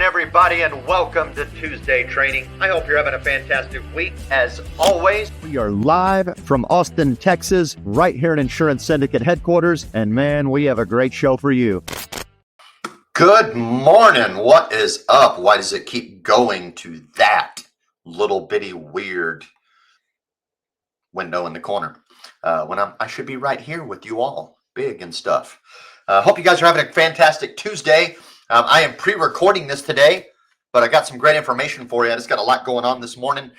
Everybody, and welcome to Tuesday Training. I hope you're having a fantastic week. As always, we are live from Austin, Texas, right here at Insurance Syndicate headquarters, and man, we have a great show for you. Good morning. What is up? Why does it keep going to that little bitty weird window in the corner when I should be right here with you all, big and stuff? Hope you guys are having a fantastic Tuesday. I am pre-recording this today, but I got some great information for you. I just got a lot going on this morning.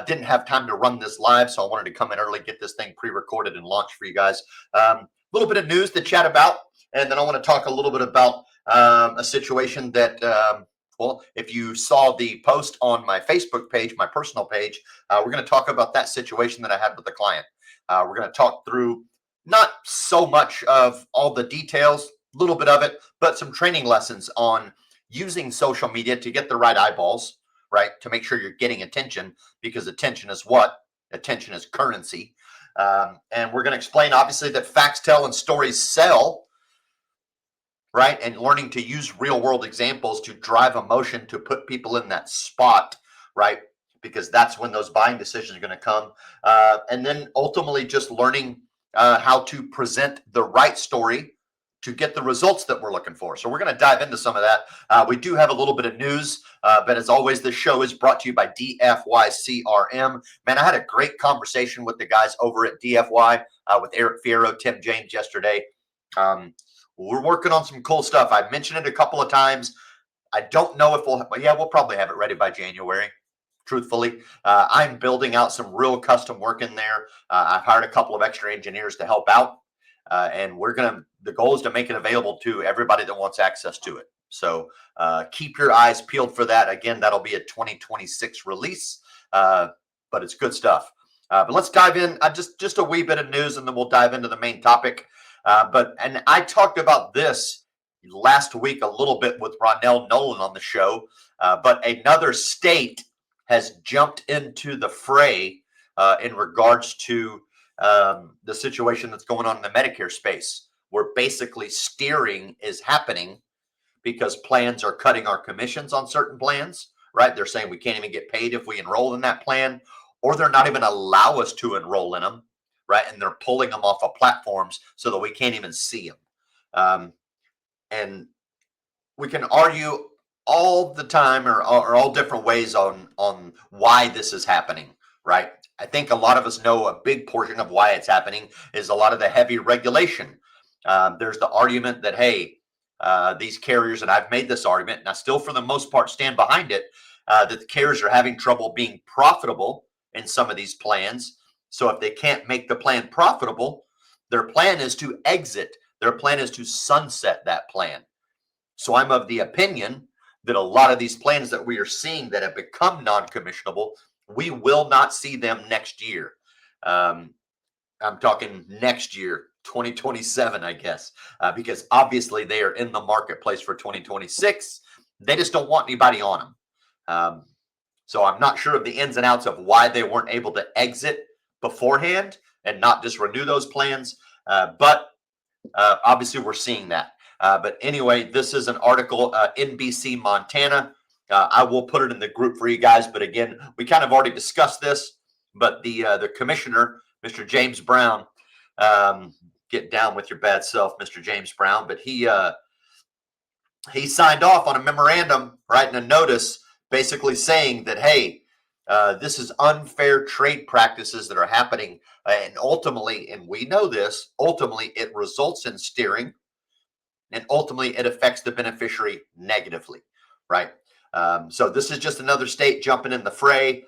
Didn't have time to run this live, so I wanted to come in early, get this thing pre-recorded and launch for you guys. A little bit of news to chat about, and then I want to talk a little bit about a situation that, well, if you saw the post on my Facebook page, my personal page, we're going to talk about that situation that I had with the client. We're going to talk through not so much of all the details, a little bit of it, but some training lessons on using social media to get the right eyeballs, right? To make sure you're getting attention, because attention is what? Attention is currency. And we're going to explain, obviously, that facts tell and stories sell, right? And learning to use real world examples to drive emotion to put people in that spot, right? Because that's when those buying decisions are going to come. And then ultimately just learning how to present the right story to get the results that we're looking for. So we're going to dive into some of that. We do have a little bit of news, but as always, this show is brought to you by DFY-CRM. Man, I had a great conversation with the guys over at DFY with Eric Fierro, Tim James yesterday. We're working on some cool stuff. I mentioned it a couple of times. I don't know if we'll probably have it ready by January. Truthfully, I'm building out some real custom work in there. I've hired a couple of extra engineers to help out. And the goal is to make it available to everybody that wants access to it. So keep your eyes peeled for that. Again, that'll be a 2026 release, but it's good stuff. But let's dive in. Just a wee bit of news, and then we'll dive into the main topic. And I talked about this last week a little bit with Ronell Nolan on the show, but another state has jumped into the fray in regards to the situation that's going on in the Medicare space, where basically steering is happening because plans are cutting our commissions on certain plans, right? They're saying we can't even get paid if we enroll in that plan, or they're not even allow us to enroll in them, right? And they're pulling them off of platforms so that we can't even see them. And we can argue all the time or all different ways on why this is happening, right? I think a lot of us know a big portion of why it's happening is a lot of the heavy regulation. There's the argument that, hey, these carriers, and I've made this argument, and I still, for the most part, stand behind it, that the carriers are having trouble being profitable in some of these plans. So if they can't make the plan profitable, their plan is to exit. Their plan is to sunset that plan. So I'm of the opinion that a lot of these plans that we are seeing that have become non-commissionable, we will not see them next year. I'm talking next year, 2027, I guess, because obviously they are in the marketplace for 2026. They just don't want anybody on them. So I'm not sure of the ins and outs of why they weren't able to exit beforehand and not just renew those plans. But obviously we're seeing that. But anyway, this is an article, NBC Montana. I will put it in the group for you guys. But again, we kind of already discussed this. But the commissioner, Mr. James Brown, get down with your bad self, Mr. James Brown. But he signed off on a memorandum, writing a notice, basically saying that, hey, this is unfair trade practices that are happening. And ultimately, and we know this, ultimately it results in steering. And ultimately, it affects the beneficiary negatively, right? So this is just another state jumping in the fray.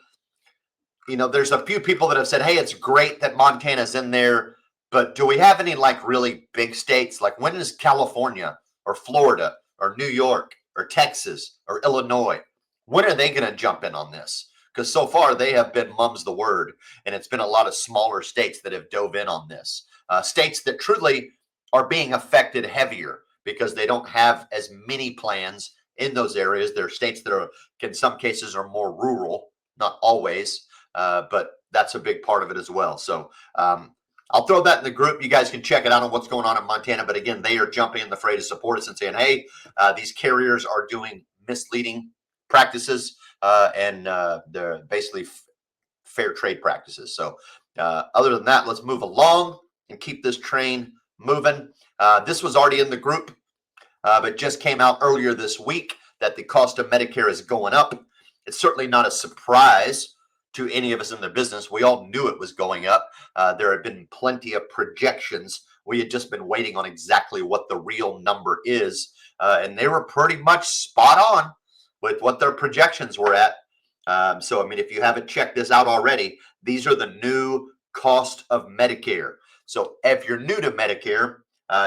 You know, there's a few people that have said, hey, it's great that Montana's in there, but do we have any like really big states? Like when is California or Florida or New York or Texas or Illinois? When are they going to jump in on this? Because so far they have been mum's the word, and it's been a lot of smaller states that have dove in on this. States that truly are being affected heavier because they don't have as many plans in those areas. There are states that are, in some cases, are more rural, not always, but that's a big part of it as well. So I'll throw that in the group. You guys can check it out on what's going on in Montana. But again, they are jumping in the fray to support us and saying, hey, these carriers are doing misleading practices and they're basically fair trade practices. So other than that, let's move along and keep this train moving. This was already in the group, but just came out earlier this week that the cost of Medicare is going up. It's certainly not a surprise to any of us in the business. We all knew it was going up. There have been plenty of projections. We had just been waiting on exactly what the real number is, and they were pretty much spot on with what their projections were at. So, I mean, if you haven't checked this out already, these are the new cost of Medicare. So if you're new to Medicare,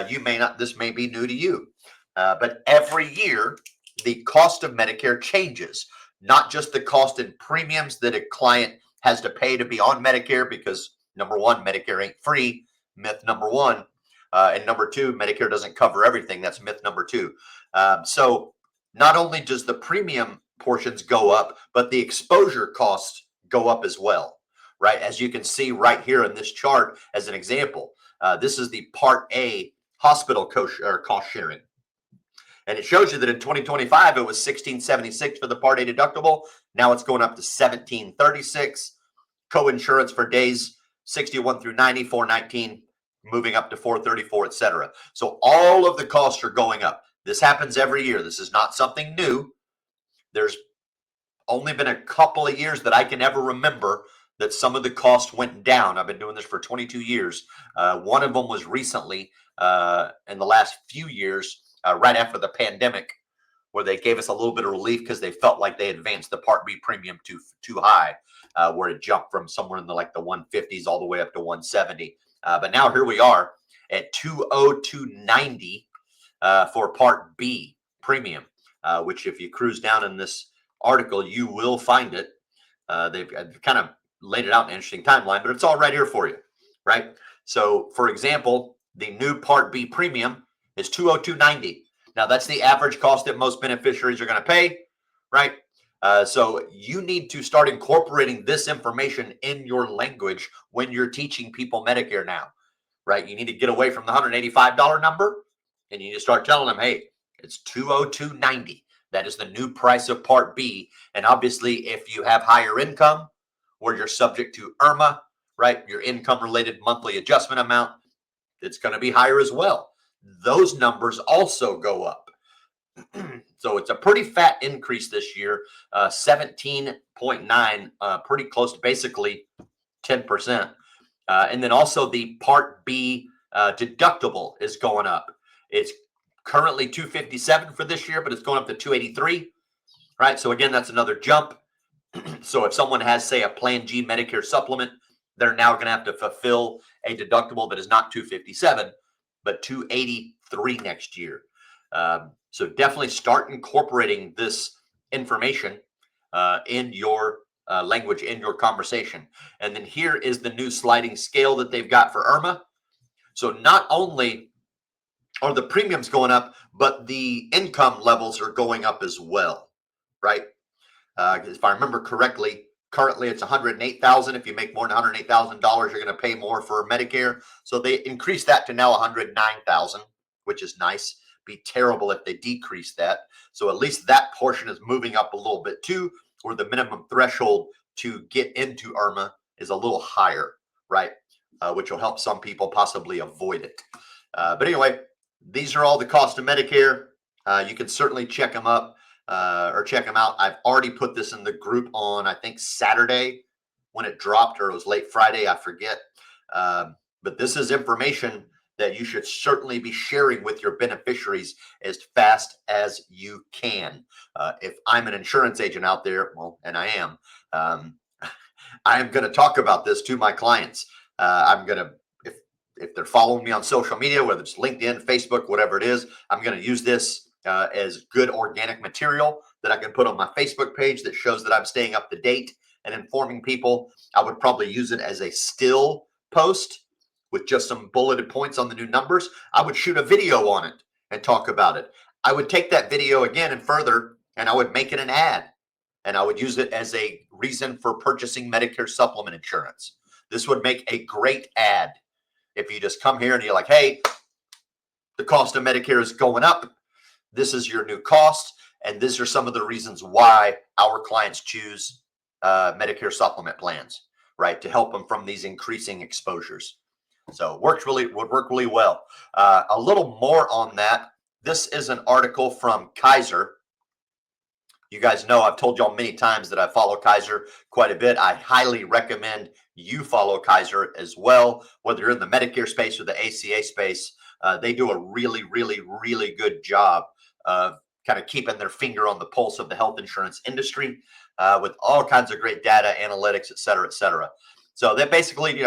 you may not, this may be new to you, but every year the cost of Medicare changes, not just the cost in premiums that a client has to pay to be on Medicare, because number one, Medicare ain't free, myth number one. And number two, Medicare doesn't cover everything. That's myth number two. So not only does the premium portions go up, but the exposure costs go up as well, right? As you can see right here in this chart as an example, this is the Part A hospital cost sharing. And it shows you that in 2025, it was $1,676 for the Part A deductible. Now it's going up to $1,736. Co-insurance for days 61 through 90, $419, moving up to $434, etc. So all of the costs are going up. This happens every year. This is not something new. There's only been a couple of years that I can ever remember that some of the costs went down. I've been doing this for 22 years. One of them was recently in the last few years, right after the pandemic, where they gave us a little bit of relief because they felt like they advanced the Part B premium too high, where it jumped from somewhere in the 150s all the way up to 170. But now here we are at 202.90 for Part B premium, which if you cruise down in this article, you will find it. They've kind of laid it out in an interesting timeline, but it's all right here for you, right? So, for example, the new Part B premium is $202.90. Now, that's the average cost that most beneficiaries are going to pay, right? So you need to start incorporating this information in your language when you're teaching people Medicare now, right? You need to get away from the $185 number, and you need to start telling them, hey, it's $202.90. That is the new price of Part B. And obviously, if you have higher income or you're subject to IRMA, right, your income-related monthly adjustment amount, it's going to be higher as well. Those numbers also go up. So it's a pretty fat increase this year, 17.9, pretty close to basically 10%. And then also the Part B deductible is going up. It's currently $257 for this year, but it's going up to $283, right? So again, that's another jump. So if someone has, say, a Plan G Medicare supplement, they're now going to have to fulfill a deductible that is not $257, but $283 next year. So definitely start incorporating this information in your language, in your conversation. And then here is the new sliding scale that they've got for IRMA. So not only are the premiums going up, but the income levels are going up as well, right? If I remember correctly, currently it's $108,000. If you make more than $108,000, you're going to pay more for Medicare. So they increased that to now $109,000, which is nice. Be terrible if they decrease that. So at least that portion is moving up a little bit too, where the minimum threshold to get into IRMA is a little higher, right? Which will help some people possibly avoid it. But anyway, these are all the costs of Medicare. You can certainly check them up or check them out. I've already put this in the group on, I think, Saturday when it dropped, or it was late Friday, I forget. But this is information that you should certainly be sharing with your beneficiaries as fast as you can. If I'm an insurance agent out there, well, and I am going to talk about this to my clients. I'm going to, if they're following me on social media, whether it's LinkedIn, Facebook, whatever it is, I'm going to use this as good organic material that I can put on my Facebook page that shows that I'm staying up to date and informing people. I would probably use it as a still post with just some bulleted points on the new numbers. I would shoot a video on it and talk about it. I would take that video again and further, and I would make it an ad, and I would use it as a reason for purchasing Medicare supplement insurance. This would make a great ad. If you just come here and you're like, hey, the cost of Medicare is going up. This is your new cost. And these are some of the reasons why our clients choose Medicare supplement plans, right? To help them from these increasing exposures. So would work really well. A little more on that. This is an article from Kaiser. You guys know I've told y'all many times that I follow Kaiser quite a bit. I highly recommend you follow Kaiser as well, whether you're in the Medicare space or the ACA space. They do a really, really, really good job of kind of keeping their finger on the pulse of the health insurance industry with all kinds of great data, analytics, et cetera, et cetera. So that basically,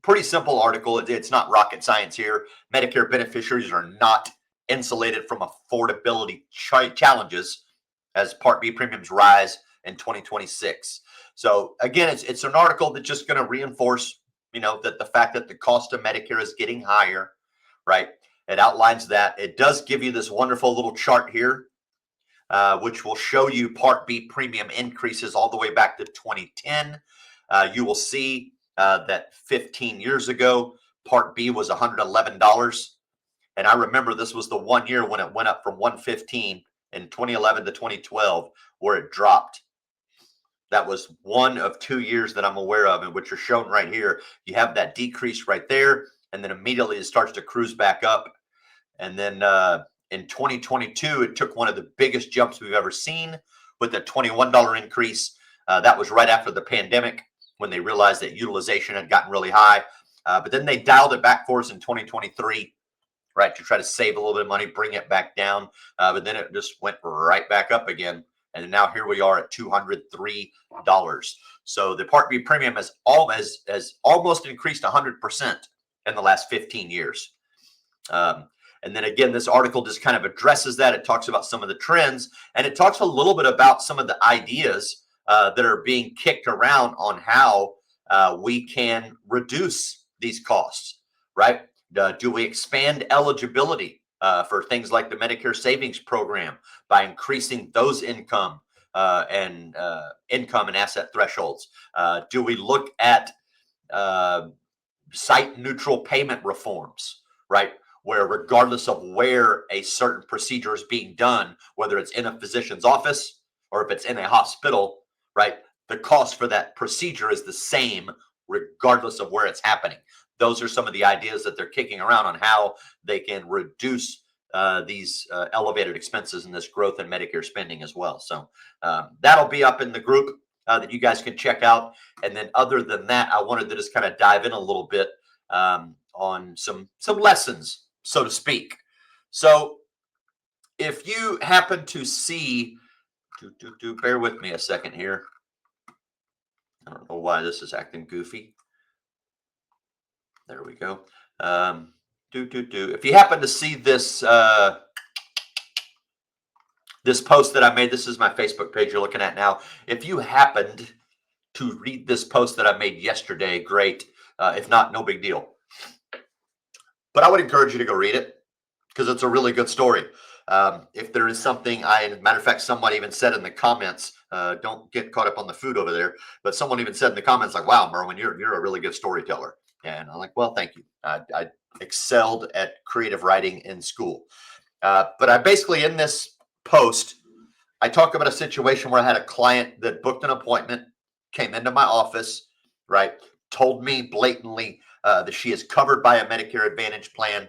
pretty simple article. It's not rocket science here. Medicare beneficiaries are not insulated from affordability challenges as Part B premiums rise in 2026. So again, it's an article that's just going to reinforce, that the fact that the cost of Medicare is getting higher, right? It outlines that. It does give you this wonderful little chart here, which will show you Part B premium increases all the way back to 2010. You will see that 15 years ago, Part B was $111. And I remember this was the 1 year when it went up from 115 in 2011 to 2012, where it dropped. That was one of 2 years that I'm aware of, and which are shown right here. You have that decrease right there, and then immediately it starts to cruise back up. And then in 2022, it took one of the biggest jumps we've ever seen with a $21 increase. That was right after the pandemic when they realized that utilization had gotten really high. But then they dialed it back for us in 2023. Right, to try to save a little bit of money, bring it back down. But then it just went right back up again. And now here we are at $203. So the Part B premium has almost increased 100% in the last 15 years. And then again, this article just kind of addresses that. It talks about some of the trends, and it talks a little bit about some of the ideas that are being kicked around on how we can reduce these costs, right? Do we expand eligibility for things like the Medicare Savings Program by increasing those income and asset thresholds? Do we look at site neutral payment reforms, right? Where regardless of where a certain procedure is being done, whether it's in a physician's office or if it's in a hospital, right? The cost for that procedure is the same regardless of where it's happening. Those are some of the ideas that they're kicking around on how they can reduce these elevated expenses and this growth in Medicare spending as well. So that'll be up in the group that you guys can check out. And then other than that, I wanted to just kind of dive in a little bit on some lessons, so to speak. So if you happen to see, bear with me a second here. I don't know why this is acting goofy. There we go. If you happen to see this this post that I made, this is my Facebook page you're looking at now. If you happened to read this post that I made yesterday, great. If not, no big deal. But I would encourage you to go read it because it's a really good story. If there is something, matter of fact, someone even said in the comments, don't get caught up on the food over there, but someone even said in the comments like, wow, Merwin, you're a really good storyteller. And I'm like, well, thank you. I excelled at creative writing in school. But I basically, in this post, I talk about a situation where I had a client that booked an appointment, came into my office, right, told me blatantly that she is covered by a Medicare Advantage plan.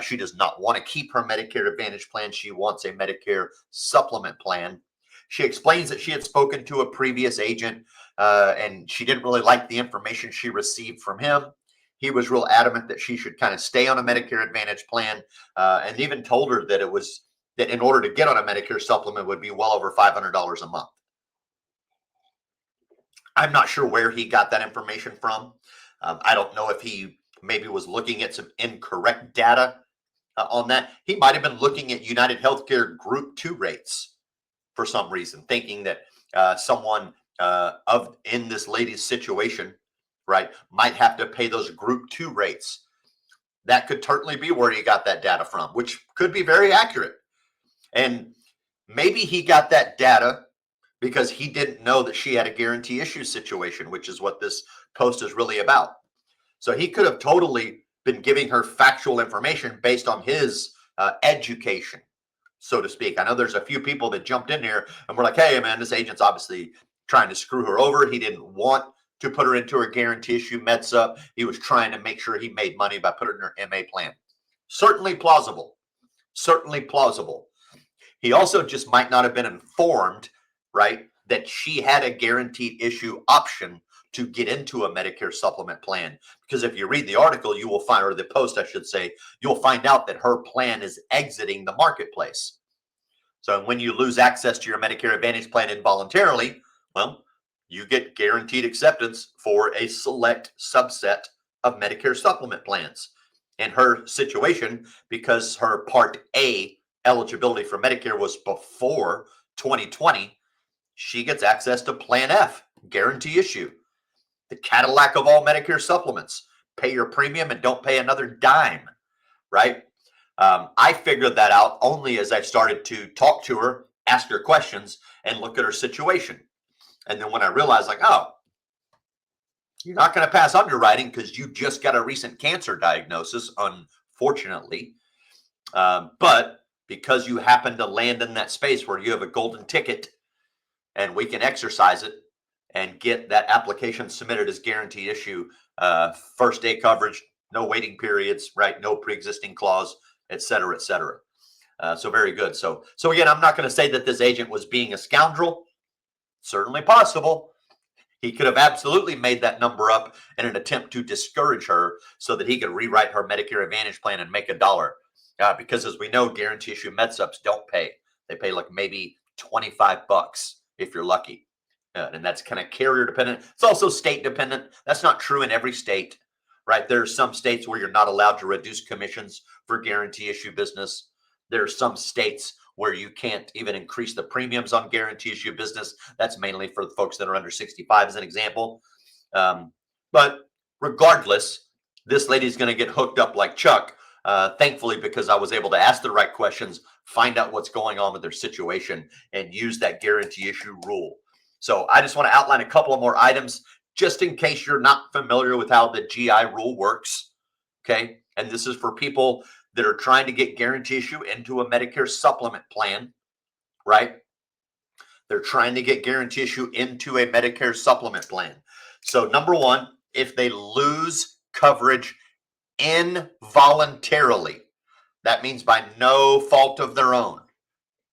She does not want to keep her Medicare Advantage plan. She wants a Medicare supplement plan. She explains that she had spoken to a previous agent and she didn't really like the information she received from him. He was real adamant that she should kind of stay on a Medicare Advantage plan and even told her that that in order to get on a Medicare supplement would be well over $500 a month. I'm not sure where he got that information from. I don't know if he maybe was looking at some incorrect data on that. He might have been looking at United Healthcare Group 2 rates for some reason, thinking that someone in this lady's situation, right, might have to pay those group 2 rates. That could certainly be where he got that data from, which could be very accurate. And maybe he got that data because he didn't know that she had a guarantee issue situation, which is what this post is really about. So he could have totally been giving her factual information based on his education, so to speak. I know there's a few people that jumped in here and were like, hey, man, this agent's obviously trying to screw her over. He didn't want to put her into a guarantee issue med-sup. He was trying to make sure he made money by putting her in her MA plan. Certainly plausible. Certainly plausible. He also just might not have been informed, right, that she had a guaranteed issue option to get into a Medicare supplement plan. Because if you read the article, you will find, or the post, I should say, you'll find out that her plan is exiting the marketplace. So when you lose access to your Medicare Advantage plan involuntarily, well, you get guaranteed acceptance for a select subset of Medicare supplement plans. In her situation, because her Part A eligibility for Medicare was before 2020, she gets access to Plan F, guarantee issue. The Cadillac of all Medicare supplements. Pay your premium and don't pay another dime, right? I figured that out only as I started to talk to her, ask her questions, and look at her situation. And then when I realized, like, oh, you're not going to pass underwriting because you just got a recent cancer diagnosis, unfortunately. But because you happen to land in that space where you have a golden ticket and we can exercise it and get that application submitted as guaranteed issue, first day coverage, no waiting periods, right? No pre-existing clause, et cetera, et cetera. So very good. So again, I'm not going to say that this agent was being a scoundrel. Certainly possible. He could have absolutely made that number up in an attempt to discourage her so that he could rewrite her Medicare Advantage plan and make $1. Because as we know, guarantee issue med-sups don't pay. They pay like maybe $25 if you're lucky. And that's kind of carrier dependent. It's also state dependent. That's not true in every state, right? There are some states where you're not allowed to reduce commissions for guarantee issue business. There are some states where you can't even increase the premiums on guarantee issue business. That's mainly for the folks that are under 65 as an example. But regardless, this lady's going to get hooked up like Chuck, thankfully, because I was able to ask the right questions, find out what's going on with their situation, and use that guarantee issue rule. So I just want to outline a couple of more items just in case you're not familiar with how the GI rule works. Okay. And this is for people that are trying to get guarantee issue into a Medicare supplement plan, right? They're trying to get guarantee issue into a Medicare supplement plan. So number one, if they lose coverage involuntarily, that means by no fault of their own,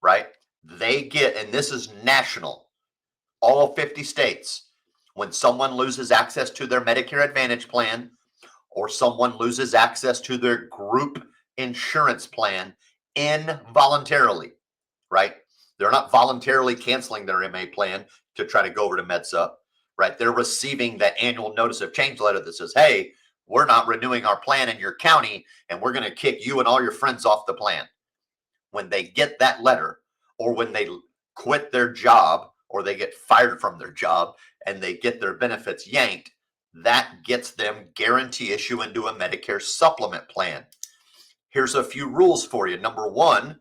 right? They get, and this is national, all 50 states, when someone loses access to their Medicare Advantage plan or someone loses access to their group insurance plan involuntarily, right? They're not voluntarily canceling their MA plan to try to go over to med-sup, right? They're receiving that annual notice of change letter that says, hey, we're not renewing our plan in your county and we're going to kick you and all your friends off the plan. When they get that letter, or when they quit their job or they get fired from their job and they get their benefits yanked, that gets them guarantee issue into a Medicare supplement plan. Here's a few rules for you. Number one,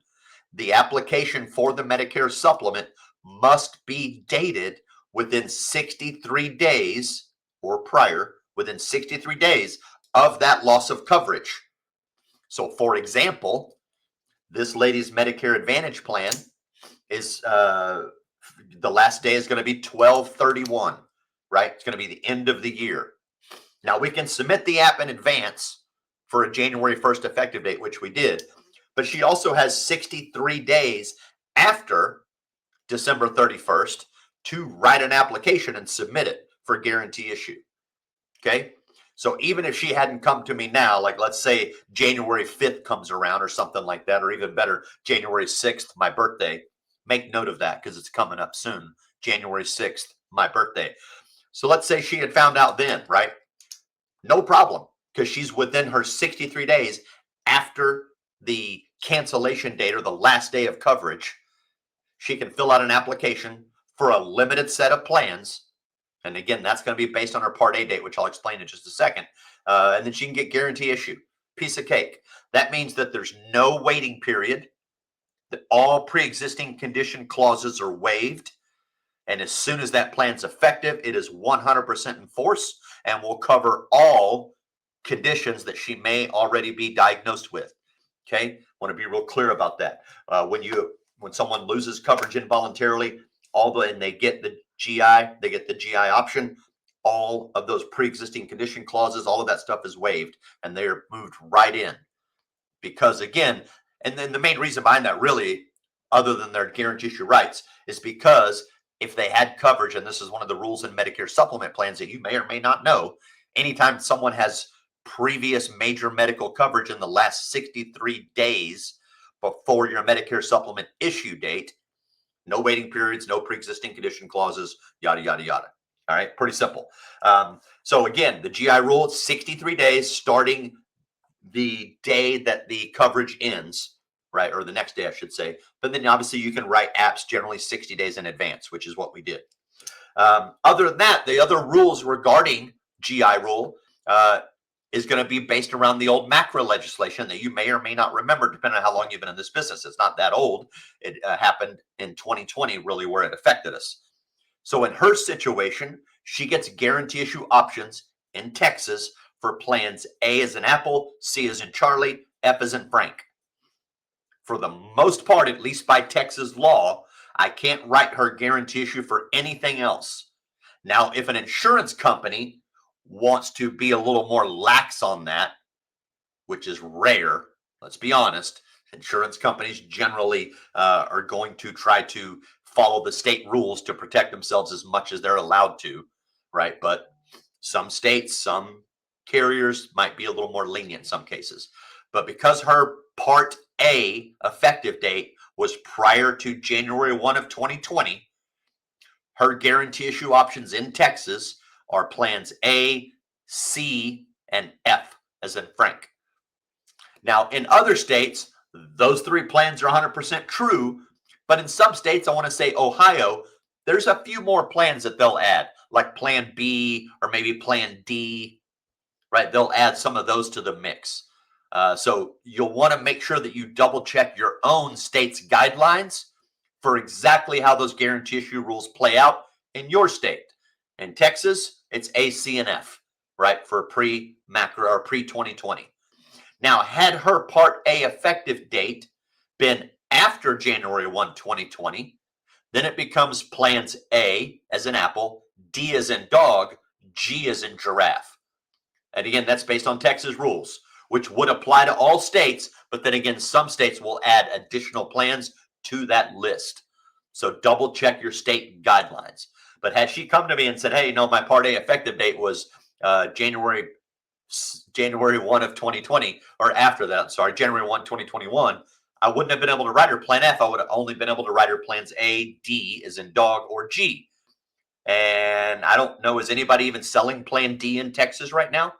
the application for the Medicare supplement must be dated within 63 days or prior, within 63 days of that loss of coverage. So for example, this lady's Medicare Advantage plan is the last day is going to be 12/31, right? It's going to be the end of the year. Now we can submit the app in advance for a January 1st effective date, which we did, but she also has 63 days after December 31st to write an application and submit it for guarantee issue. Okay. So even if she hadn't come to me now, like let's say January 5th comes around or something like that, or even better, January 6th, my birthday, make note of that because it's coming up soon. January 6th, my birthday. So let's say she had found out then, right? No problem, because she's within her 63 days after the cancellation date or the last day of coverage. she can fill out an application for a limited set of plans. And again, that's going to be based on her Part A date, which I'll explain in just a second. And then she can get guarantee issue. Piece of cake. That means that there's no waiting period, that all pre-existing condition clauses are waived. And as soon as that plan's effective, it is 100% in force and will cover all conditions that she may already be diagnosed with. Okay, want to be real clear about that. When someone loses coverage involuntarily, and they get the GI option. All of those pre-existing condition clauses, all of that stuff is waived, and they are moved right in. Because again, and then the main reason behind that, really, other than their guarantee issue rights, is because if they had coverage, and this is one of the rules in Medicare supplement plans that you may or may not know, anytime someone has previous major medical coverage in the last 63 days before your Medicare supplement issue date, no waiting periods, no pre-existing condition clauses, yada, yada, yada. All right, pretty simple. So again, the GI rule, it's 63 days starting the day that the coverage ends, right? Or the next day, I should say. But then obviously you can write apps generally 60 days in advance, which is what we did. Other than that, the other rules regarding GI rule is going to be based around the old macro legislation that you may or may not remember, depending on how long you've been in this business. It's not that old. It happened in 2020, really, where it affected us. So in her situation, she gets guarantee issue options in Texas for plans A as in Apple, C as in Charlie, F as in Frank. For the most part, at least by Texas law, I can't write her guarantee issue for anything else. Now, if an insurance company wants to be a little more lax on that, which is rare, let's be honest, insurance companies generally are going to try to follow the state rules to protect themselves as much as they're allowed to, right? But some states, some carriers might be a little more lenient in some cases. But because her Part A effective date was prior to January 1 of 2020, her guarantee issue options in Texas are plans A, C, and F, as in Frank. Now, in other states, those three plans are 100% true, but in some states, I want to say Ohio, there's a few more plans that they'll add, like Plan B or maybe Plan D, right? They'll add some of those to the mix. So you'll want to make sure that you double check your own state's guidelines for exactly how those guarantee issue rules play out in your state. In Texas, it's A, C, and F, right? For pre-macro or pre-2020. Now, had her Part A effective date been after January 1, 2020, then it becomes plans A as in apple, D as in dog, G as in giraffe. And again, that's based on Texas rules, which would apply to all states. But then again, some states will add additional plans to that list. So double check your state guidelines. But had she come to me and said, hey, no, my Part A effective date was January 1 of 2020, or after that, sorry, January 1, 2021, I wouldn't have been able to write her Plan F. I would have only been able to write her plans A, D as in dog, or G. And I don't know, is anybody even selling Plan D in Texas right now?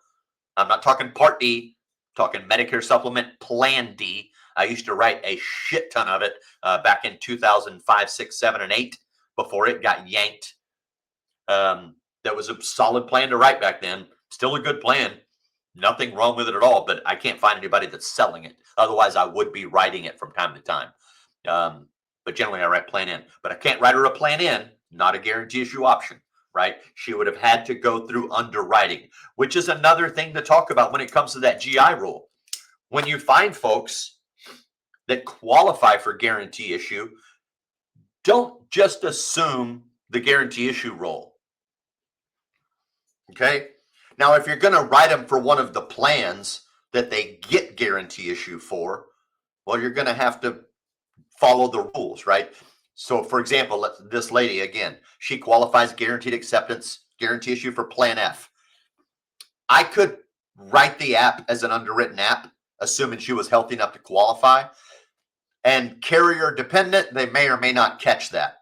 I'm not talking Part D, I'm talking Medicare Supplement Plan D. I used to write a shit ton of it back in 2005, 6, 7, and 8 before it got yanked. That was a solid plan to write back then. Still a good plan. Nothing wrong with it at all, but I can't find anybody that's selling it. Otherwise, I would be writing it from time to time. But generally, I write Plan N. But I can't write her a Plan N, not a guarantee issue option, right? She would have had to go through underwriting, which is another thing to talk about when it comes to that GI rule. When you find folks that qualify for guarantee issue, don't just assume the guarantee issue role. Okay? Now, if you're going to write them for one of the plans that they get guarantee issue for, well, you're going to have to follow the rules, right? So, for example, this lady, again, she qualifies guaranteed acceptance, guarantee issue for Plan F. I could write the app as an underwritten app, assuming she was healthy enough to qualify. And carrier dependent, they may or may not catch that.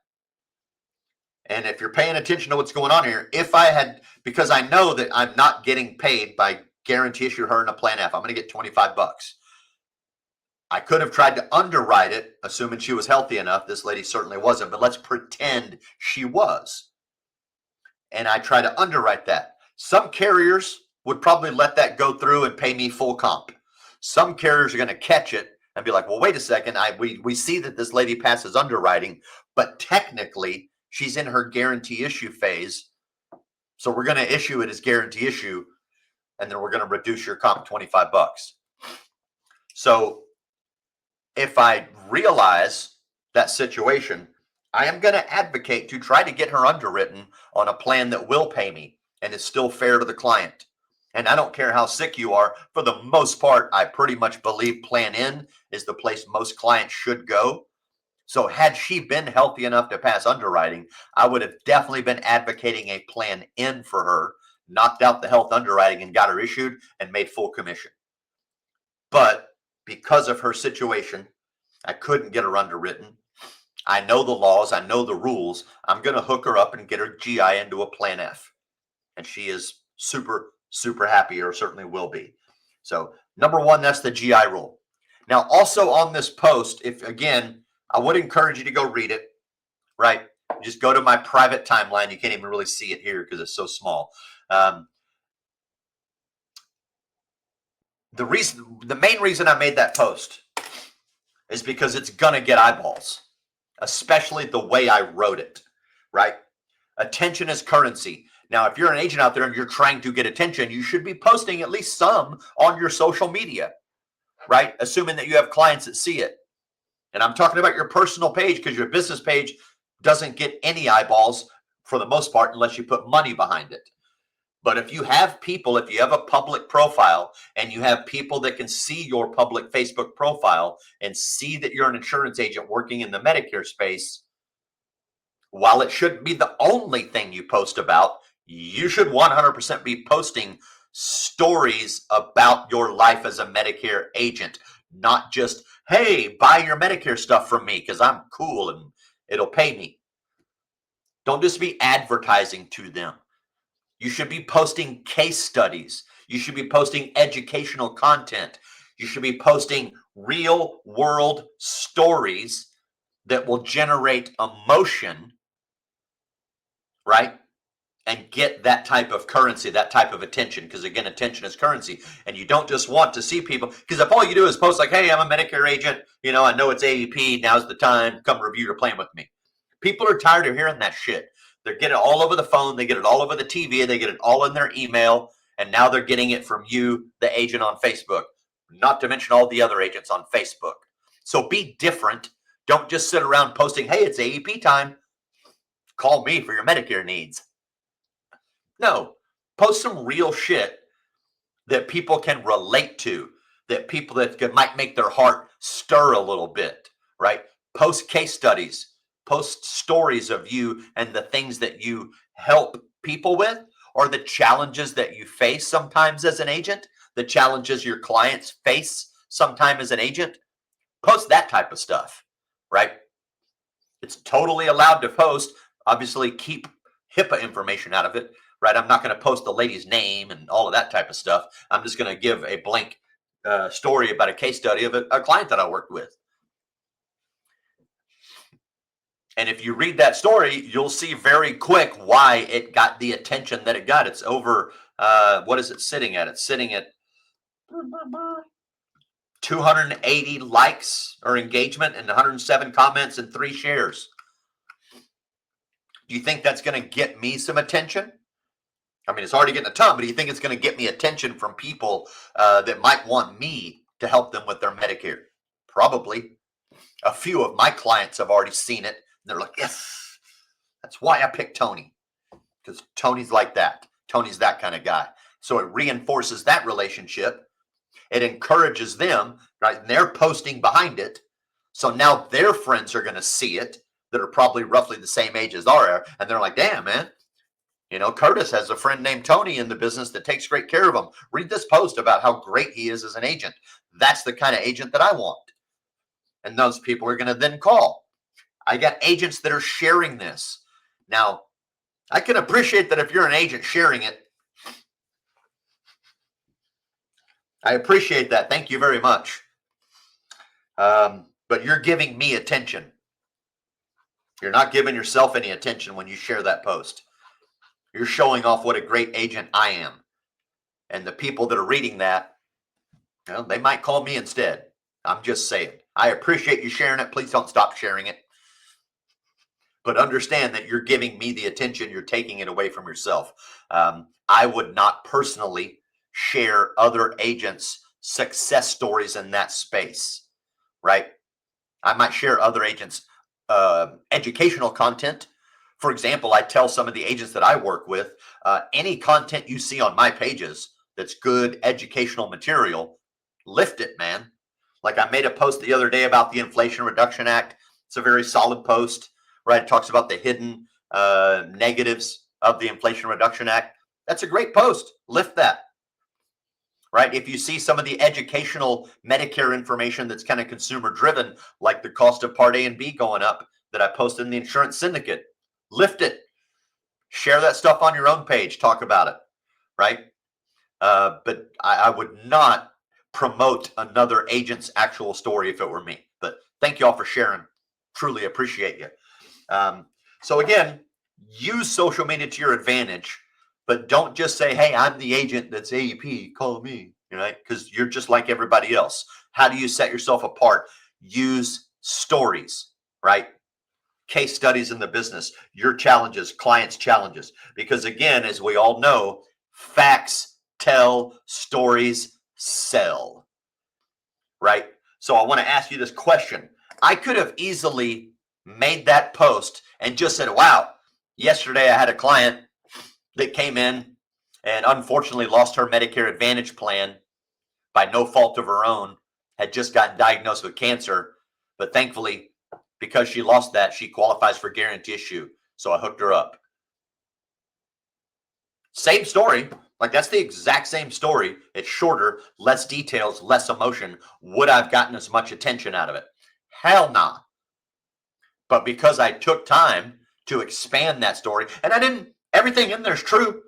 And if you're paying attention to what's going on here, because I know that I'm not getting paid by guarantee issue her in a Plan F, I'm going to get $25. I could have tried to underwrite it, assuming she was healthy enough. This lady certainly wasn't, but let's pretend she was. And I try to underwrite that. Some carriers would probably let that go through and pay me full comp. Some carriers are going to catch it and be like, well, wait a second. We see that this lady passes underwriting, but technically she's in her guarantee issue phase. So we're going to issue it as guarantee issue, and then we're going to reduce your comp $25. So if I realize that situation, I am going to advocate to try to get her underwritten on a plan that will pay me and is still fair to the client. And I don't care how sick you are. For the most part, I pretty much believe Plan N is the place most clients should go. So had she been healthy enough to pass underwriting, I would have definitely been advocating a Plan N for her, knocked out the health underwriting and got her issued and made full commission. But because of her situation, I couldn't get her underwritten. I know the laws, I know the rules. I'm going to hook her up and get her GI into a Plan F. And she is super, super happy, or certainly will be. So, number one, that's the GI rule. Now, also on this post, if again, I would encourage you to go read it, right? Just go to my private timeline. You can't even really see it here because it's so small. The main reason I made that post is because it's going to get eyeballs, especially the way I wrote it, right? Attention is currency. Now, if you're an agent out there and you're trying to get attention, you should be posting at least some on your social media, right? Assuming that you have clients that see it. And I'm talking about your personal page, because your business page doesn't get any eyeballs for the most part unless you put money behind it. But if you have people, if you have a public profile and you have people that can see your public Facebook profile and see that you're an insurance agent working in the Medicare space, while it shouldn't be the only thing you post about, you should 100% be posting stories about your life as a Medicare agent, not just, hey, buy your Medicare stuff from me because I'm cool and it'll pay me. Don't just be advertising to them. You should be posting case studies. You should be posting educational content. You should be posting real world stories that will generate emotion, right? And get that type of currency, that type of attention. Because again, attention is currency. And you don't just want to see people, because if all you do is post like, hey, I'm a Medicare agent, I know it's AEP, now's the time, come review your plan with me. People are tired of hearing that shit. They get it all over the phone, they get it all over the TV, they get it all in their email, and now they're getting it from you, the agent on Facebook, not to mention all the other agents on Facebook. So be different. Don't just sit around posting, hey, it's AEP time. Call me for your Medicare needs. No, post some real shit that people can relate to, that people that might make their heart stir a little bit, right? Post case studies, post stories of you and the things that you help people with, or the challenges that you face sometimes as an agent, the challenges your clients face sometime as an agent. Post that type of stuff, right? It's totally allowed to post. Obviously, keep HIPAA information out of it, right? I'm not going to post the lady's name and all of that type of stuff. I'm just going to give a blank story about a case study of a client that I worked with. And if you read that story, you'll see very quick why it got the attention that it got. It's over, what is it sitting at? It's sitting at 280 likes or engagement and 107 comments and 3 shares. Do you think that's going to get me some attention? I mean, it's already getting a ton, but do you think it's going to get me attention from people that might want me to help them with their Medicare? Probably. A few of my clients have already seen it. And they're like, yes, that's why I picked Tony. Because Tony's like that. Tony's that kind of guy. So it reinforces that relationship. It encourages them, right? And they're posting behind it. So now their friends are going to see it that are probably roughly the same age as are. And they're like, damn, man. Curtis has a friend named Tony in the business that takes great care of him. Read this post about how great he is as an agent. That's the kind of agent that I want. And those people are going to then call. I got agents that are sharing this. Now, I can appreciate that if you're an agent sharing it. I appreciate that. Thank you very much. But you're giving me attention. You're not giving yourself any attention when you share that post. You're showing off what a great agent I am. And the people that are reading that, they might call me instead. I'm just saying. I appreciate you sharing it. Please don't stop sharing it. But understand that you're giving me the attention. You're taking it away from yourself. I would not personally share other agents' success stories in that space, right? I might share other agents' educational content. For example, I tell some of the agents that I work with, any content you see on my pages that's good educational material, lift it, man. Like I made a post the other day about the Inflation Reduction Act. It's a very solid post, right? It talks about the hidden negatives of the Inflation Reduction Act. That's a great post. Lift that, right? If you see some of the educational Medicare information that's kind of consumer driven, like the cost of Part A and B going up that I posted in the Insurance Syndicate, lift it. Share that stuff on your own page. Talk about it, right? But I would not promote another agent's actual story if it were me. But thank you all for sharing. Truly appreciate you. So again, use social media to your advantage, but don't just say, hey, I'm the agent that's AEP, call me, right? Because you're just like everybody else. How do you set yourself apart? Use stories, right? Case studies in the business, your challenges, clients' challenges. Because again, as we all know, facts tell, stories sell, right? So I want to ask you this question. I could have easily made that post and just said, wow, yesterday I had a client that came in and unfortunately lost her Medicare Advantage plan by no fault of her own, had just gotten diagnosed with cancer. But thankfully, because she lost that, she qualifies for guarantee issue. So I hooked her up. Same story. Like that's the exact same story. It's shorter, less details, less emotion. Would I've gotten as much attention out of it? Hell nah. But because I took time to expand that story, and I didn't, everything in there is true.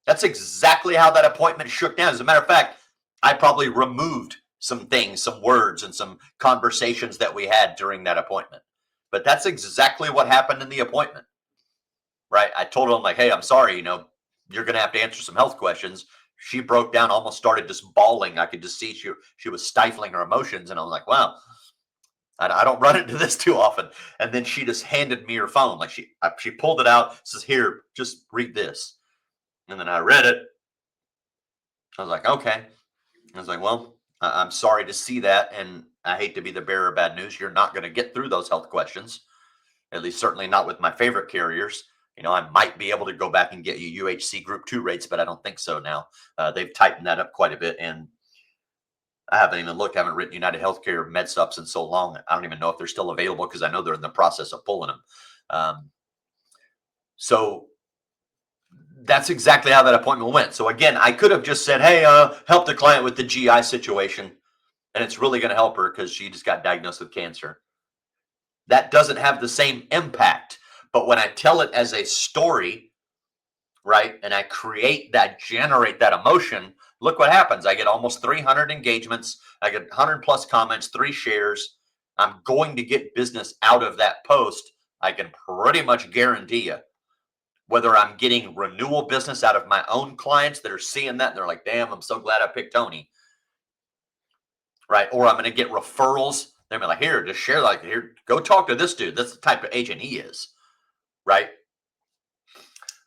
That's exactly how that appointment shook down. As a matter of fact, I probably removed some things, some words, and some conversations that we had during that appointment. But that's exactly what happened in the appointment, right? I told her, I'm like, hey, I'm sorry, you're going to have to answer some health questions. She broke down, almost started just bawling. I could just see she was stifling her emotions. And I was like, wow, I don't run into this too often. And then she just handed me her phone. Like she pulled it out, says, here, just read this. And then I read it. I was like, okay. I was like, well, I'm sorry to see that. And I hate to be the bearer of bad news. You're not going to get through those health questions, at least certainly not with my favorite carriers. I might be able to go back and get you UHC Group 2 rates, but I don't think so now. They've tightened that up quite a bit. And I haven't even looked, I haven't written United Healthcare med subs in so long. I don't even know if they're still available because I know they're in the process of pulling them. So that's exactly how that appointment went. So again, I could have just said, hey, help the client with the GI situation. And it's really going to help her because she just got diagnosed with cancer. That doesn't have the same impact. But when I tell it as a story, right, and I generate that emotion, look what happens. I get almost 300 engagements. I get 100 plus comments, 3 shares. I'm going to get business out of that post. I can pretty much guarantee you. Whether I'm getting renewal business out of my own clients that are seeing that and they're like, damn, I'm so glad I picked Tony. Right. Or I'm going to get referrals. They're like, here, just share, like, here, go talk to this dude. That's the type of agent he is. Right.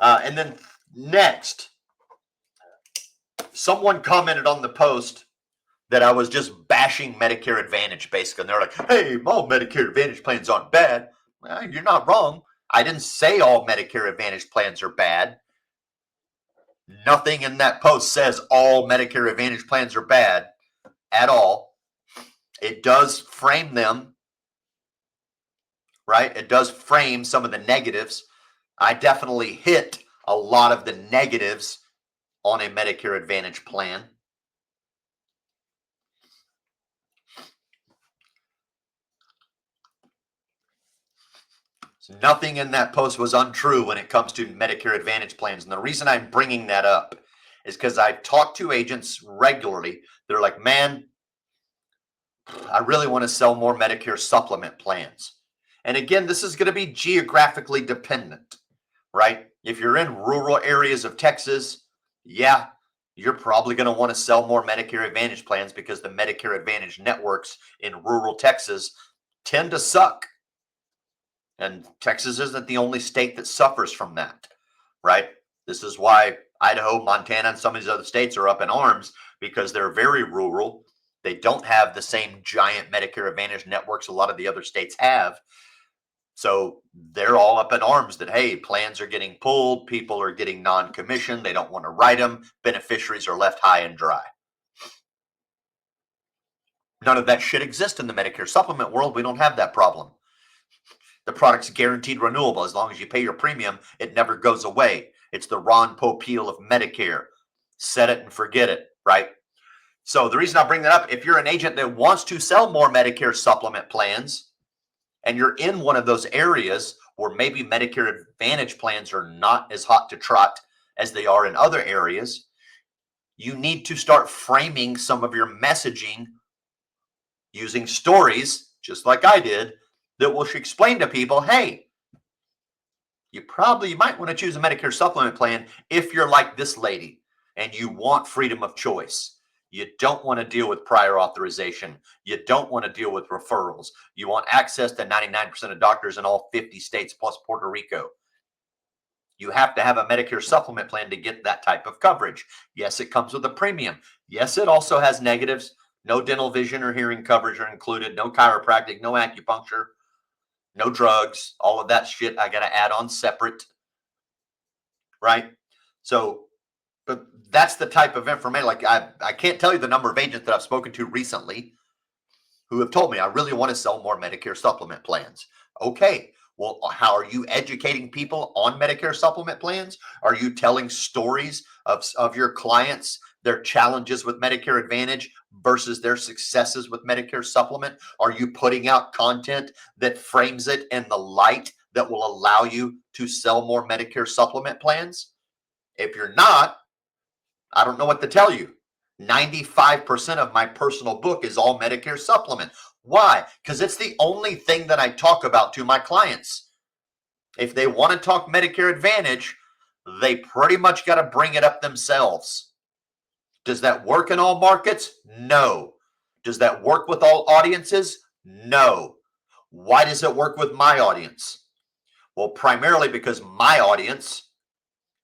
And then next, someone commented on the post that I was just bashing Medicare Advantage, basically. And they're like, hey, all Medicare Advantage plans aren't bad. Well, you're not wrong. I didn't say all Medicare Advantage plans are bad. Nothing in that post says all Medicare Advantage plans are bad at all. It does frame them, right? It does frame some of the negatives. I definitely hit a lot of the negatives on a Medicare Advantage plan. So nothing in that post was untrue when it comes to Medicare Advantage plans. And the reason I'm bringing that up is because I've talked to agents regularly. They're like, man, I really want to sell more Medicare supplement plans. And again, this is going to be geographically dependent, right? If you're in rural areas of Texas, yeah, you're probably going to want to sell more Medicare Advantage plans because the Medicare Advantage networks in rural Texas tend to suck. And Texas isn't the only state that suffers from that, right? This is why Idaho, Montana, and some of these other states are up in arms because they're very rural. They don't have the same giant Medicare Advantage networks a lot of the other states have. So they're all up in arms that, hey, plans are getting pulled, people are getting non-commissioned, they don't want to write them, beneficiaries are left high and dry. None of that shit exists in the Medicare supplement world. We don't have that problem. The product's guaranteed renewable. As long as you pay your premium, it never goes away. It's the Ron Popeil of Medicare. Set it and forget it, right? So the reason I bring that up, if you're an agent that wants to sell more Medicare supplement plans, and you're in one of those areas where maybe Medicare Advantage plans are not as hot to trot as they are in other areas, you need to start framing some of your messaging using stories, just like I did, that will explain to people, hey, you might want to choose a Medicare supplement plan if you're like this lady and you want freedom of choice. You don't want to deal with prior authorization. You don't want to deal with referrals. You want access to 99% of doctors in all 50 states plus Puerto Rico. You have to have a Medicare supplement plan to get that type of coverage. Yes, it comes with a premium. Yes, it also has negatives. No dental, vision, or hearing coverage are included. No chiropractic, no acupuncture, no drugs. All of that shit I got to add on separate, right? So, but that's the type of information. Like I can't tell you the number of agents that I've spoken to recently who have told me I really want to sell more Medicare supplement plans. Okay, well, how are you educating people on Medicare supplement plans? Are you telling stories of your clients, their challenges with Medicare Advantage versus their successes with Medicare supplement? Are you putting out content that frames it in the light that will allow you to sell more Medicare supplement plans? If you're not, I don't know what to tell you. 95% of my personal book is all Medicare supplement. Why? Because it's the only thing that I talk about to my clients. If they want to talk Medicare Advantage, they pretty much got to bring it up themselves. Does that work in all markets? No. Does that work with all audiences? No. Why does it work with my audience? Well, primarily because my audience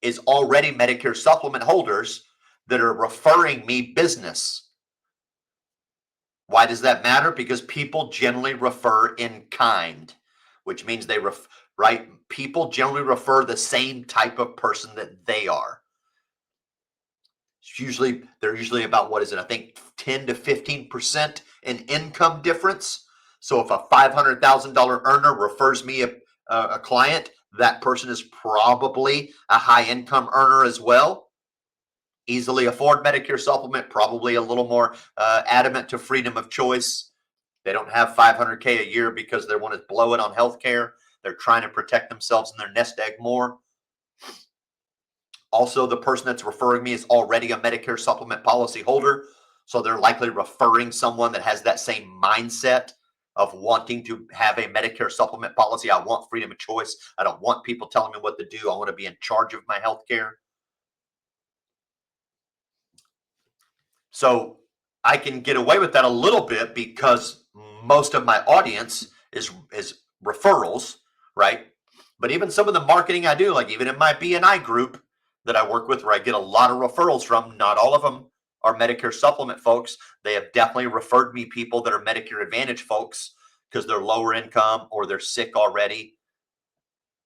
is already Medicare supplement holders that are referring me business. Why does that matter? Because people generally refer in kind, which means right? People generally refer the same type of person that they are. They're usually about, what is it? I think 10 to 15% in income difference. So if a $500,000 earner refers me a client, that person is probably a high income earner as well. Easily afford Medicare supplement, probably a little more adamant to freedom of choice. They don't have $500K a year because they want to blow it on healthcare. They're trying to protect themselves and their nest egg more. Also, the person that's referring me is already a Medicare supplement policy holder. So they're likely referring someone that has that same mindset of wanting to have a Medicare supplement policy. I want freedom of choice. I don't want people telling me what to do. I want to be in charge of my healthcare. So I can get away with that a little bit because most of my audience is referrals, right? But even some of the marketing I do, like even in my BNI group that I work with, where I get a lot of referrals from, not all of them are Medicare supplement folks. They have definitely referred me people that are Medicare Advantage folks because they're lower income or they're sick already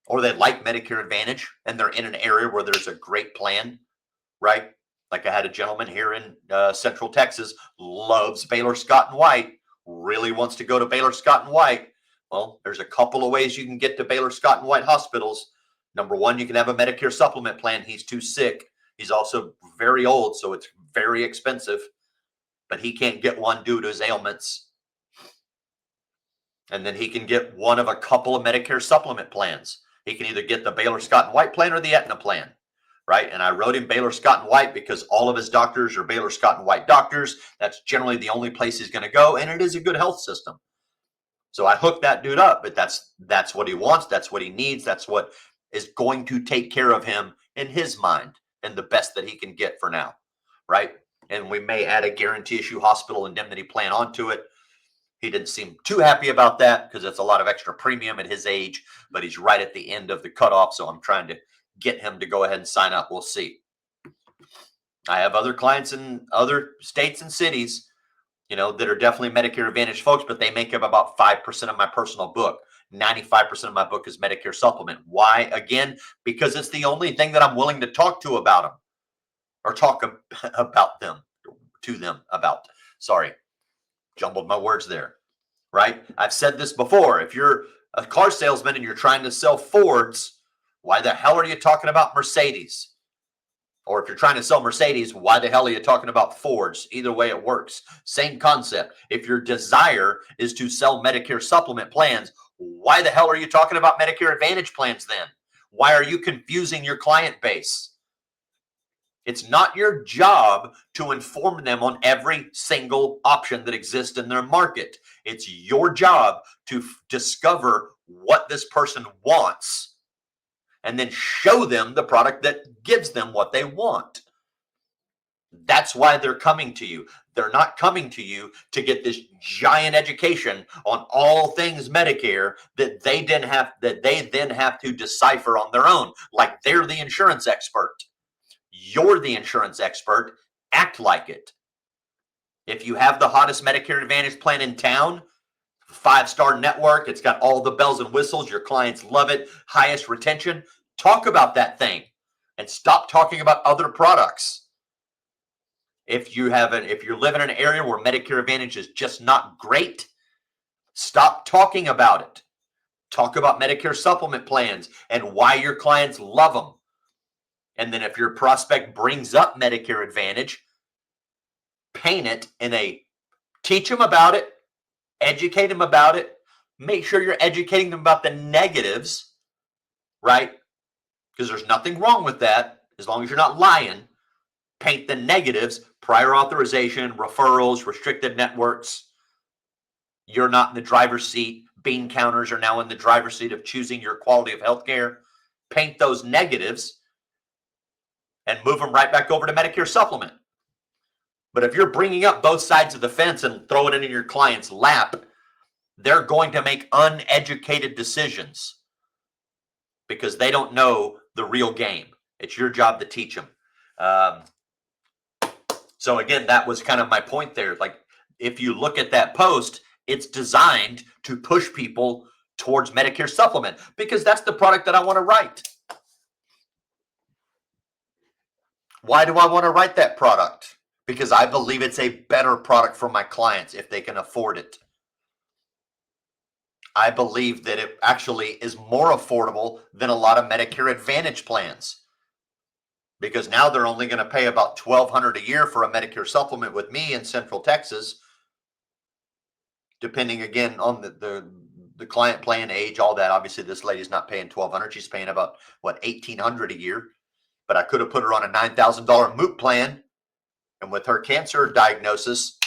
or they like Medicare Advantage and they're in an area where there's a great plan, right? Like I had a gentleman here in Central Texas, loves Baylor Scott and White, really wants to go to Baylor Scott and White. Well, there's a couple of ways you can get to Baylor Scott and White hospitals. Number one, you can have a Medicare supplement plan. He's too sick. He's also very old, so it's very expensive, but he can't get one due to his ailments. And then he can get one of a couple of Medicare supplement plans. He can either get the Baylor Scott and White plan or the Aetna plan. right? And I wrote in Baylor Scott and White because all of his doctors are Baylor Scott and White doctors. That's generally the only place he's going to go, and it is a good health system. So I hooked that dude up, but that's what he wants. That's what he needs. That's what is going to take care of him in his mind and the best that he can get for now, right? And we may add a guarantee issue hospital indemnity plan onto it. He didn't seem too happy about that because it's a lot of extra premium at his age, but he's right at the end of the cutoff. So I'm trying to get him to go ahead and sign up. We'll see. I have other clients in other states and cities, that are definitely Medicare Advantage folks, but they make up about 5% of my personal book. 95% of my book is Medicare supplement. Why? Again, because it's the only thing that I'm willing to talk to about them or talk about them to them about. Sorry, jumbled my words there, right? I've said this before. If you're a car salesman and you're trying to sell Fords, why the hell are you talking about Mercedes? Or if you're trying to sell Mercedes, why the hell are you talking about Fords? Either way, it works. Same concept. If your desire is to sell Medicare supplement plans, why the hell are you talking about Medicare Advantage plans then? Why are you confusing your client base? It's not your job to inform them on every single option that exists in their market. It's your job to discover what this person wants and then show them the product that gives them what they want. That's why they're coming to you. They're not coming to you to get this giant education on all things Medicare that they then have to decipher on their own, like they're the insurance expert. You're the insurance expert. Act like it. If you have the hottest Medicare Advantage plan in town, 5-star network, it's got all the bells and whistles, your clients love it, highest retention, talk about that thing and stop talking about other products. If you're living in an area where Medicare Advantage is just not great, stop talking about it. Talk about Medicare supplement plans and why your clients love them. And then if your prospect brings up Medicare Advantage, paint it teach them about it, educate them about it, make sure you're educating them about the negatives, right? Because there's nothing wrong with that as long as you're not lying. Paint the negatives: prior authorization, referrals, restricted networks. You're not in the driver's seat. Bean counters are now in the driver's seat of choosing your quality of healthcare. Paint those negatives and move them right back over to Medicare supplement. But if you're bringing up both sides of the fence and throw it into your client's lap, they're going to make uneducated decisions because they don't know the real game. It's your job to teach them. So again, that was kind of my point there. Like, if you look at that post, it's designed to push people towards Medicare supplement because that's the product that I want to write. Why do I want to write that product? Because I believe it's a better product for my clients if they can afford it. I believe that it actually is more affordable than a lot of Medicare Advantage plans. Because now they're only going to pay about $1,200 a year for a Medicare supplement with me in Central Texas, depending again on the client plan, age, all that. Obviously, this lady's not paying $1,200; she's paying about $1,800 a year. But I could have put her on a $9,000 MOOP plan, and with her cancer diagnosis,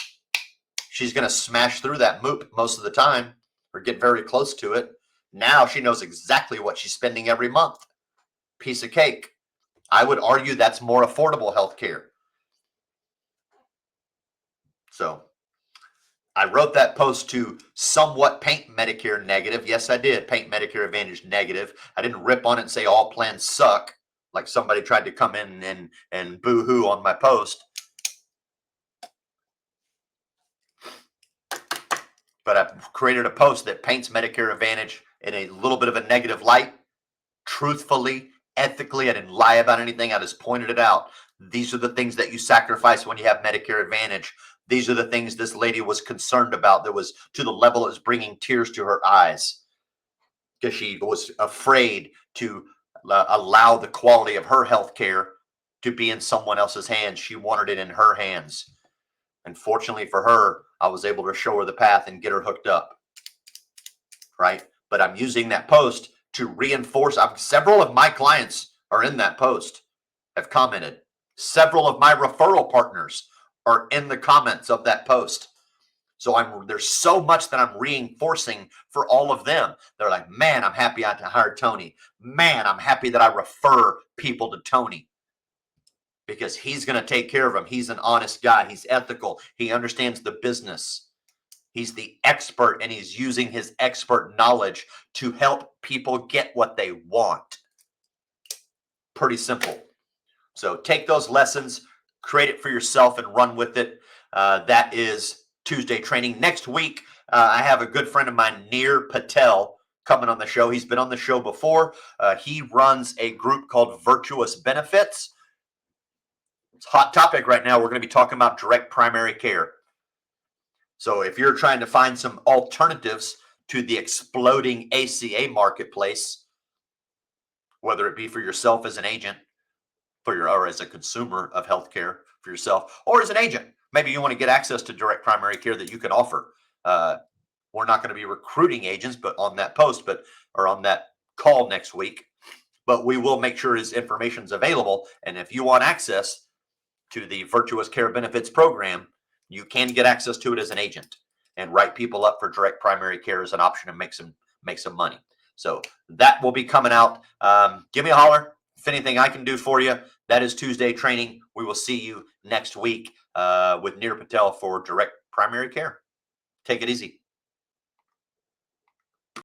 she's going to smash through that MOOP most of the time or get very close to it. Now she knows exactly what she's spending every month. Piece of cake. I would argue that's more affordable health care. So I wrote that post to somewhat paint Medicare negative. Yes, I did paint Medicare Advantage negative. I didn't rip on it and say all plans suck, like somebody tried to come in and boo-hoo on my post. But I've created a post that paints Medicare Advantage in a little bit of a negative light, truthfully, ethically. I didn't lie about anything. I just pointed it out. These are the things that you sacrifice when you have Medicare Advantage. These are the things this lady was concerned about that was to the level it was bringing tears to her eyes because she was afraid to allow the quality of her health care to be in someone else's hands. She wanted it in her hands. And fortunately for her, I was able to show her the path and get her hooked up. Right? But I'm using that post to reinforce. Several of my clients are in that post. have commented. Several of my referral partners are in the comments of that post. So there's so much that I'm reinforcing for all of them. They're like, man, I'm happy I hired Tony. Man, I'm happy that I refer people to Tony because he's going to take care of them. He's an honest guy. He's ethical. He understands the business. He's the expert, and he's using his expert knowledge to help people get what they want. Pretty simple. So take those lessons, create it for yourself, and run with it. That is Tuesday training. Next week, I have a good friend of mine, Nir Patel, coming on the show. He's been on the show before. He runs a group called Virtuous Benefits. It's a hot topic right now. We're going to be talking about direct primary care. So if you're trying to find some alternatives to the exploding ACA marketplace, whether it be for yourself as an agent, or as a consumer of healthcare for yourself, or as an agent, maybe you want to get access to direct primary care that you can offer. We're not going to be recruiting agents, but on that post, or on that call next week, but we will make sure his information is available. And if you want access to the Virtuous Care Benefits program, you can get access to it as an agent and write people up for direct primary care as an option and make some money. So that will be coming out. Give me a holler if anything I can do for you. That is Tuesday training. We will see you next week with Nir Patel for direct primary care. Take it easy.